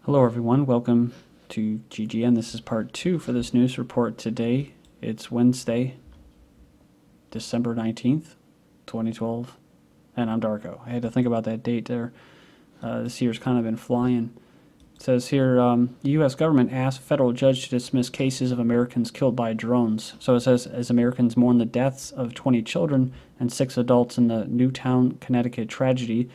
Hello everyone, welcome to GGN. This is part 2 for this news report today. It's Wednesday, December 19th, 2012, and I'm Darko. I had to think about that date there. This year's kind of been flying. It says here, the U.S. government asked a federal judge to dismiss cases of Americans killed by drones. So it says, as Americans mourn the deaths of 20 children and 6 adults in the Newtown, Connecticut tragedy,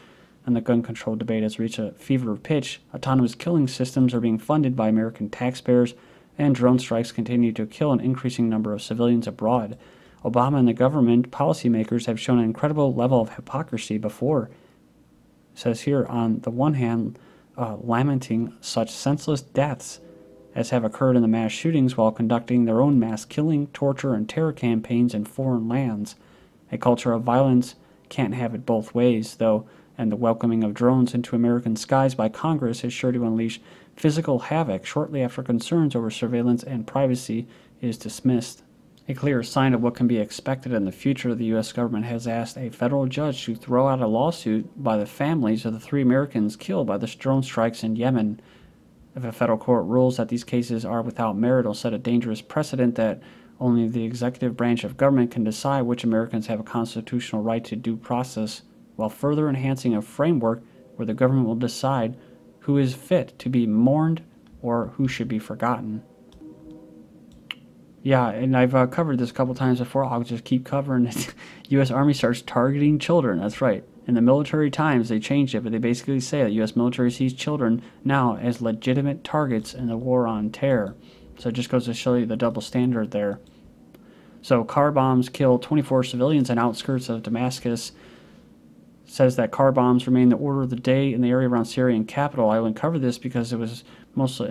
and the gun control debate has reached a fever pitch, autonomous killing systems are being funded by American taxpayers, and drone strikes continue to kill an increasing number of civilians abroad. Obama and the government policymakers have shown an incredible level of hypocrisy before. It says here, on the one hand, lamenting such senseless deaths as have occurred in the mass shootings while conducting their own mass killing, torture, and terror campaigns in foreign lands. A culture of violence can't have it both ways, though, and the welcoming of drones into American skies by Congress is sure to unleash physical havoc shortly after concerns over surveillance and privacy is dismissed. A clear sign of what can be expected in the future, the U.S. government has asked a federal judge to throw out a lawsuit by the families of the 3 Americans killed by the drone strikes in Yemen. If a federal court rules that these cases are without merit, it'll set a dangerous precedent that only the executive branch of government can decide which Americans have a constitutional right to due process, while further enhancing a framework where the government will decide who is fit to be mourned or who should be forgotten. Yeah, and I've covered this a couple times before. I'll just keep covering it. U.S. Army starts targeting children. That's right. In the military times, they changed it, but they basically say that U.S. military sees children now as legitimate targets in the war on terror. So it just goes to show you the double standard there. So car bombs kill 24 civilians in outskirts of Damascus. Says that car bombs remain the order of the day in the area around Syrian capital. I only covered this because it was mostly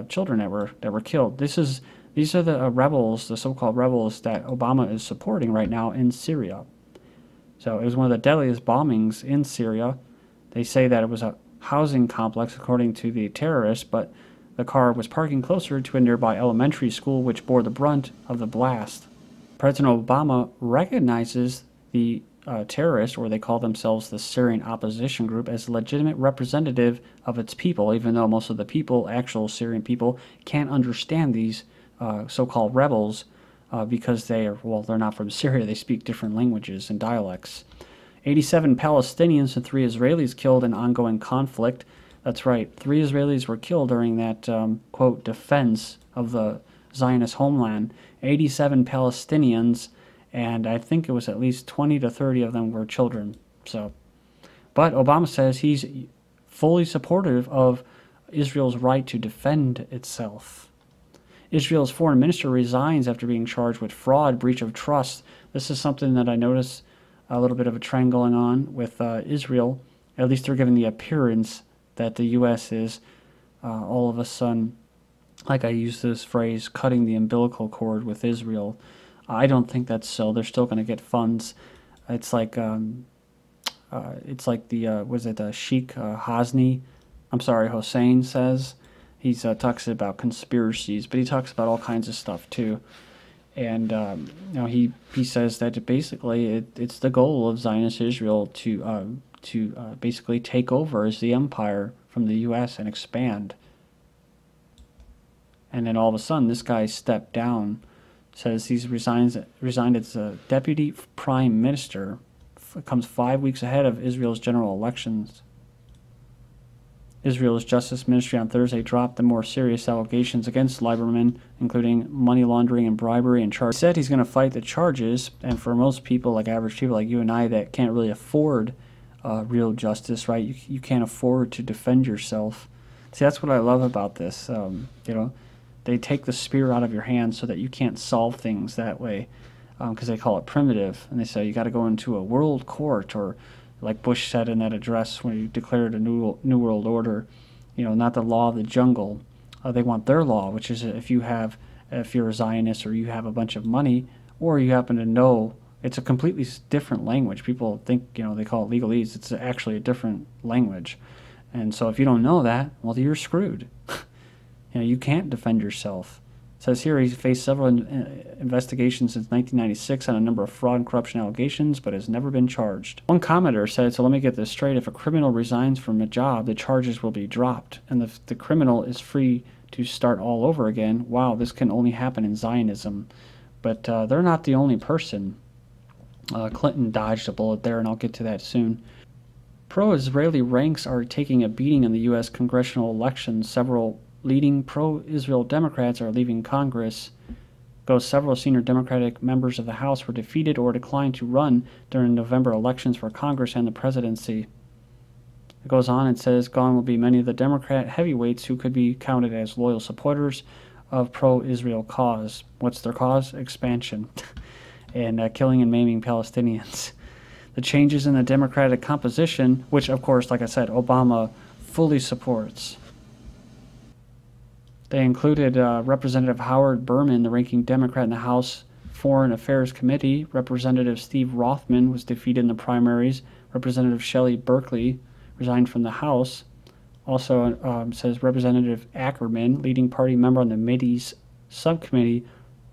children that were killed. These are the rebels, the so-called rebels that Obama is supporting right now in Syria. So it was one of the deadliest bombings in Syria. They say that it was a housing complex, according to the terrorists, but the car was parking closer to a nearby elementary school, which bore the brunt of the blast. President Obama recognizes the terrorists, or they call themselves the Syrian opposition group, as a legitimate representative of its people, even though most of the people, actual Syrian people, can't understand these so-called rebels because they're not from Syria. They speak different languages and dialects. 87 Palestinians and 3 Israelis killed in ongoing conflict. That's right, 3 Israelis were killed during that, quote, defense of the Zionist homeland. 87 Palestinians, and I think it was at least 20 to 30 of them were children. But Obama says he's fully supportive of Israel's right to defend itself. Israel's foreign minister resigns after being charged with fraud, breach of trust. This is something that I notice a little bit of a trend going on with Israel. At least they're giving the appearance that the U.S. is all of a sudden, like I use this phrase, cutting the umbilical cord with Israel. I don't think that's so. They're still going to get funds. It's like the Sheikh Hussein says. He talks about conspiracies, but he talks about all kinds of stuff too. And he says that basically it's the goal of Zionist Israel to basically take over as the empire from the U.S. and expand. And then all of a sudden, this guy stepped down. Says he's resigned as a deputy prime minister. Comes 5 weeks ahead of Israel's general elections. Israel's Justice Ministry on Thursday dropped the more serious allegations against Lieberman, including money laundering and bribery and charges. He said he's going to fight the charges, and for most people, like average people like you and I, that can't really afford real justice, right? You can't afford to defend yourself. See, that's what I love about this. They take the spear out of your hand so that you can't solve things that way, because they call it primitive, and they say you got to go into a world court, or like Bush said in that address when he declared a new world order, not the law of the jungle. They want their law, which is if you're a Zionist or you have a bunch of money, or you happen to know it's a completely different language. People think they call it legalese. It's actually a different language, and so if you don't know that, well, you're screwed. You can't defend yourself. It says here he's faced several investigations since 1996 on a number of fraud and corruption allegations, but has never been charged. One commenter said, so let me get this straight, if a criminal resigns from a job, the charges will be dropped, and the criminal is free to start all over again. Wow, this can only happen in Zionism. But they're not the only person. Clinton dodged a bullet there, and I'll get to that soon. Pro-Israeli ranks are taking a beating in the U.S. congressional elections. Several leading pro-Israel Democrats are leaving Congress. Several senior Democratic members of the House were defeated or declined to run during November elections for Congress and the presidency. It goes on and says, gone will be many of the Democrat heavyweights who could be counted as loyal supporters of pro-Israel cause. What's their cause? Expansion. And killing and maiming Palestinians. The changes in the Democratic composition, which, of course, like I said, Obama fully supports. They included Representative Howard Berman, the ranking Democrat in the House Foreign Affairs Committee. Representative Steve Rothman was defeated in the primaries. Representative Shelley Berkeley resigned from the House. Also says Representative Ackerman, leading party member on the Mideast subcommittee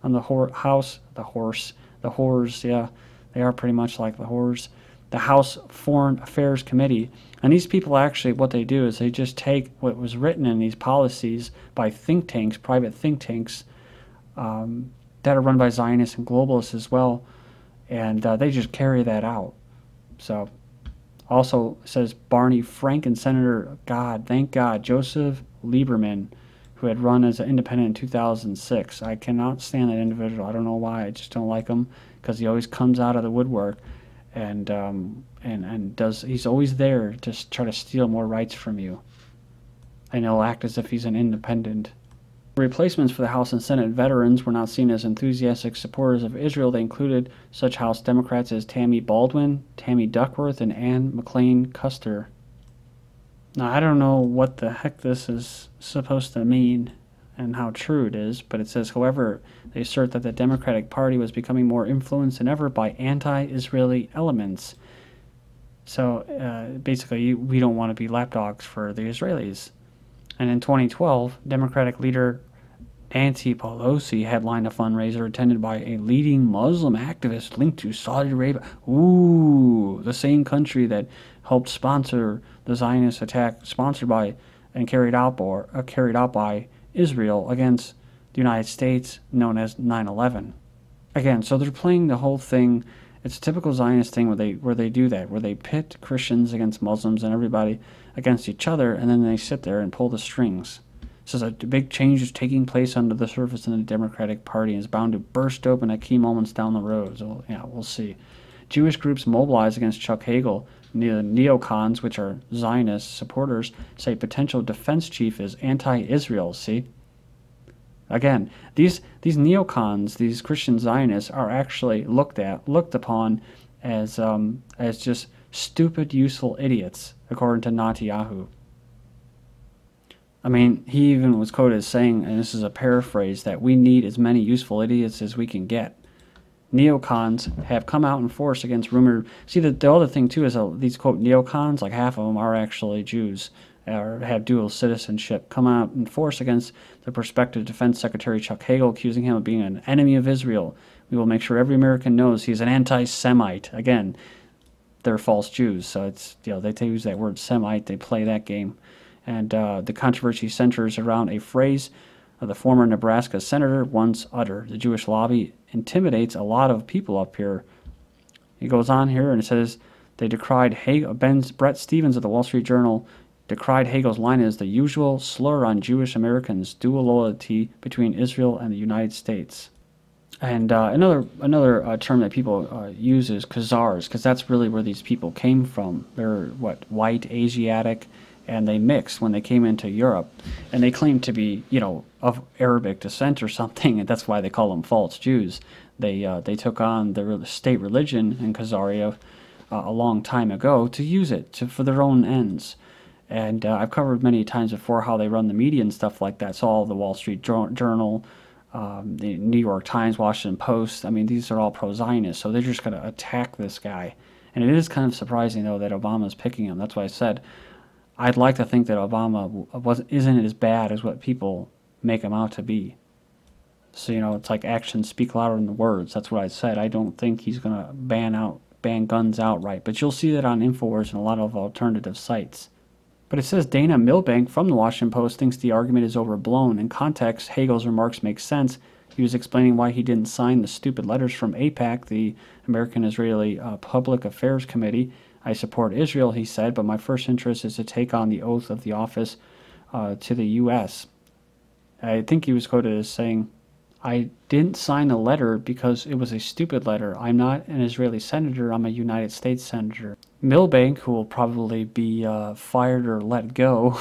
on the whores, yeah, they are pretty much like the whores. The House Foreign Affairs Committee. And these people actually, what they do is they just take what was written in these policies by think tanks, private think tanks, that are run by Zionists and globalists as well, and they just carry that out. So, also says Barney Frank and Senator, thank God, Joseph Lieberman, who had run as an independent in 2006. I cannot stand that individual. I don't know why. I just don't like him because he always comes out of the woodwork and he's always there to try to steal more rights from you. And he'll act as if he's an independent. Replacements for the House and Senate veterans were not seen as enthusiastic supporters of Israel. They included such House Democrats as Tammy Baldwin, Tammy Duckworth, and Ann McLean Custer. Now, I don't know what the heck this is supposed to mean and how true it is, but it says, however, they assert that the Democratic Party was becoming more influenced than ever by anti-Israeli elements. So basically, we don't want to be lapdogs for the Israelis. And in 2012, Democratic leader Nancy Pelosi headlined a fundraiser attended by a leading Muslim activist linked to Saudi Arabia. Ooh, the same country that helped sponsor the Zionist attack, sponsored by and carried out by Israel against the United States, known as 9/11. Again, so they're playing the whole thing. It's a typical Zionist thing where they do that, where they pit Christians against Muslims and everybody against each other, and then they sit there and pull the strings. So a big change is taking place under the surface in the Democratic Party and is bound to burst open at key moments down the road. So yeah, we'll see. Jewish groups mobilize against Chuck Hagel. Neocons, which are Zionist supporters, say potential defense chief is anti-Israel. See? Again, these neocons, these Christian Zionists, are actually looked upon as just stupid, useful idiots, according to Netanyahu. I mean, he even was quoted as saying, and this is a paraphrase, that we need as many useful idiots as we can get. Neocons have come out in force against rumored... See, the other thing, too, is these, quote, neocons, like half of them are actually Jews, or have dual citizenship, come out in force against the prospective Defense Secretary Chuck Hagel, accusing him of being an enemy of Israel. We will make sure every American knows he's an anti-Semite. Again, they're false Jews, so it's, they use that word Semite, they play that game. And the controversy centers around a phrase the former Nebraska senator once uttered. The Jewish lobby intimidates a lot of people up here. He goes on here and it says they decried Hagel. Brett Stevens of the Wall Street Journal decried Hagel's line as the usual slur on Jewish Americans' dual loyalty between Israel and the United States. And another term that people use is Khazars, because that's really where these people came from. They're, white, Asiatic, and they mixed when they came into Europe. And they claim to be, of Arabic descent or something, and that's why they call them false Jews. They took on the state religion in Khazaria a long time ago to use it for their own ends. And I've covered many times before how they run the media and stuff like that. So all the Wall Street Journal, the New York Times, Washington Post, I mean, these are all pro-Zionist, so they're just going to attack this guy. And it is kind of surprising, though, that Obama's picking him. That's why I said I'd like to think that Obama isn't as bad as what people make him out to be. So, it's like actions speak louder than the words. That's what I said. I don't think he's going to ban guns outright. But you'll see that on InfoWars and a lot of alternative sites. But it says Dana Milbank from the Washington Post thinks the argument is overblown. In context, Hagel's remarks make sense. He was explaining why he didn't sign the stupid letters from AIPAC, the American-Israeli Public Affairs Committee. I support Israel, he said, but my first interest is to take on the oath of the office to the U.S. I think he was quoted as saying, I didn't sign a letter because it was a stupid letter. I'm not an Israeli senator. I'm a United States senator. Milbank, who will probably be fired or let go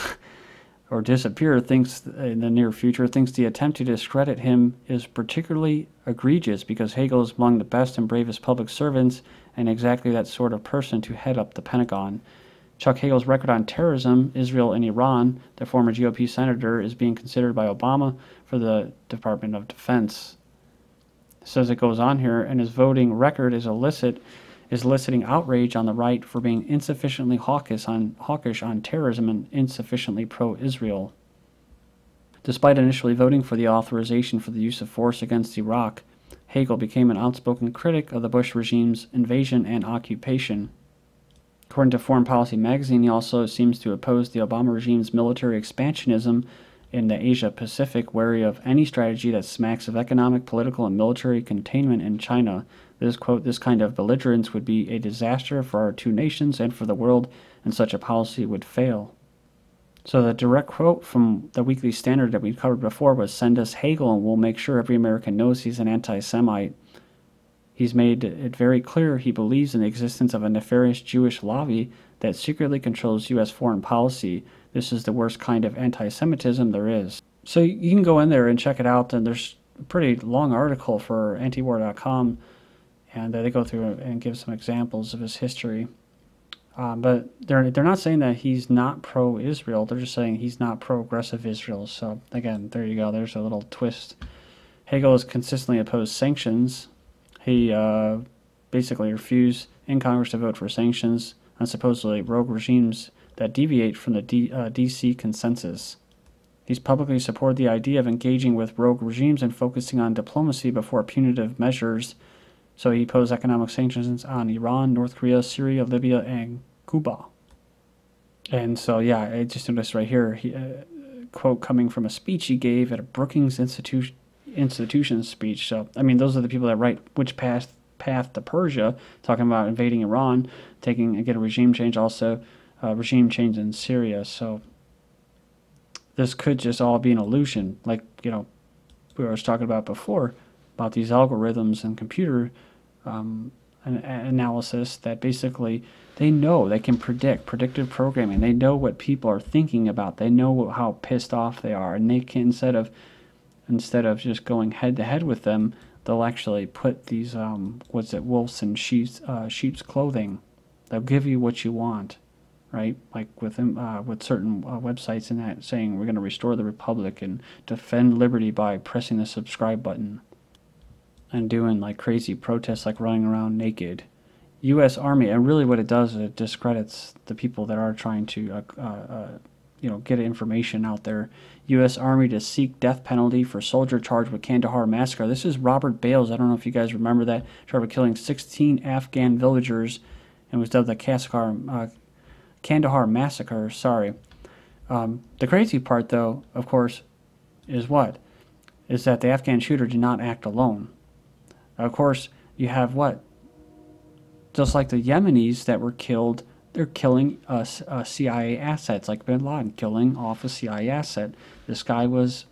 or disappear, thinks in the near future, thinks the attempt to discredit him is particularly egregious because Hagel is among the best and bravest public servants and exactly that sort of person to head up the Pentagon. Chuck Hagel's record on terrorism, Israel and Iran, the former GOP senator, is being considered by Obama for the Department of Defense. It says it goes on here, and his voting record is eliciting outrage on the right for being insufficiently hawkish on terrorism and insufficiently pro-Israel. Despite initially voting for the authorization for the use of force against Iraq, Hagel became an outspoken critic of the Bush regime's invasion and occupation. According to Foreign Policy magazine, he also seems to oppose the Obama regime's military expansionism in the Asia-Pacific, wary of any strategy that smacks of economic, political, and military containment in China. This, quote, this kind of belligerence would be a disaster for our two nations and for the world, and such a policy would fail. So the direct quote from the Weekly Standard that we covered before was, send us Hagel and we'll make sure every American knows he's an anti-Semite. He's made it very clear he believes in the existence of a nefarious Jewish lobby that secretly controls U.S. foreign policy. This is the worst kind of anti-Semitism there is. So you can go in there and check it out, and there's a pretty long article for antiwar.com, and they go through and give some examples of his history. But they're not saying that he's not pro-Israel. They're just saying he's not pro-aggressive Israel. So again, there you go. There's a little twist. Hagel has consistently opposed sanctions. He basically refused in Congress to vote for sanctions on supposedly rogue regimes that deviate from the D.C. consensus. He's publicly supported the idea of engaging with rogue regimes and focusing on diplomacy before punitive measures. So he opposed economic sanctions on Iran, North Korea, Syria, Libya, and Cuba. And so, yeah, I just noticed right here, quote coming from a speech he gave at a Brookings Institution speech. So, I mean, those are the people that write Which Path to Persia, talking about invading Iran, taking, again, a regime change, also regime change in Syria. So this could just all be an illusion, like, we were talking about before, about these algorithms and computer analysis that basically they know, they can predict, predictive programming. They know what people are thinking about. They know how pissed off they are, and they can, instead of just going head to head with them, they'll actually put these wolves in sheep's clothing. They'll give you what you want, right? Like with certain websites and that saying we're going to restore the republic and defend liberty by pressing the subscribe button and doing like crazy protests, like running around naked. U.S. Army, and really what it does is it discredits the people that are trying to get information out there. U.S. Army to seek death penalty for soldier charged with Kandahar massacre. This is Robert Bales. I don't know if you guys remember that. Charged with killing 16 Afghan villagers and was dubbed the Kandahar massacre. Sorry. The crazy part, though, of course, is what? Is that the Afghan shooter did not act alone. Of course, you have what? Just like the Yemenis that were killed, they're killing CIA assets, like bin Laden killing off a CIA asset. This guy was,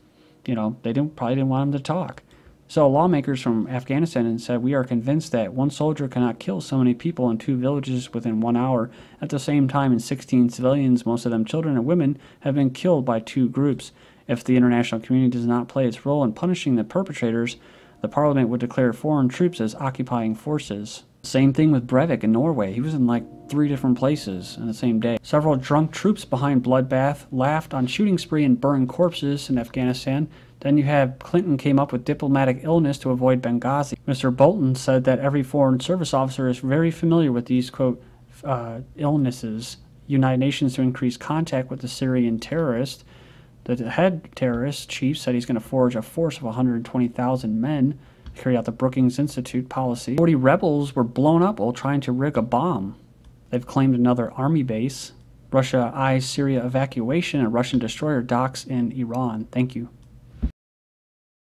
they probably didn't want him to talk. So lawmakers from Afghanistan said, we are convinced that one soldier cannot kill so many people in 2 villages within 1 hour. At the same time, 16 civilians, most of them children and women, have been killed by 2 groups. If the international community does not play its role in punishing the perpetrators, the parliament would declare foreign troops as occupying forces. Same thing with Breivik in Norway. He was in like 3 different places in the same day. Several drunk troops behind bloodbath laughed on shooting spree and burned corpses in Afghanistan. Then you have Clinton came up with diplomatic illness to avoid Benghazi. Mr. Bolton said that every foreign service officer is very familiar with these, quote, illnesses. United Nations to increase contact with the Syrian terrorists. The head terrorist chief said he's going to forge a force of 120,000 men to carry out the Brookings Institute policy. 40 rebels were blown up while trying to rig a bomb. They've claimed another army base. Russia eyes Syria evacuation. A Russian destroyer docks in Iran. Thank you.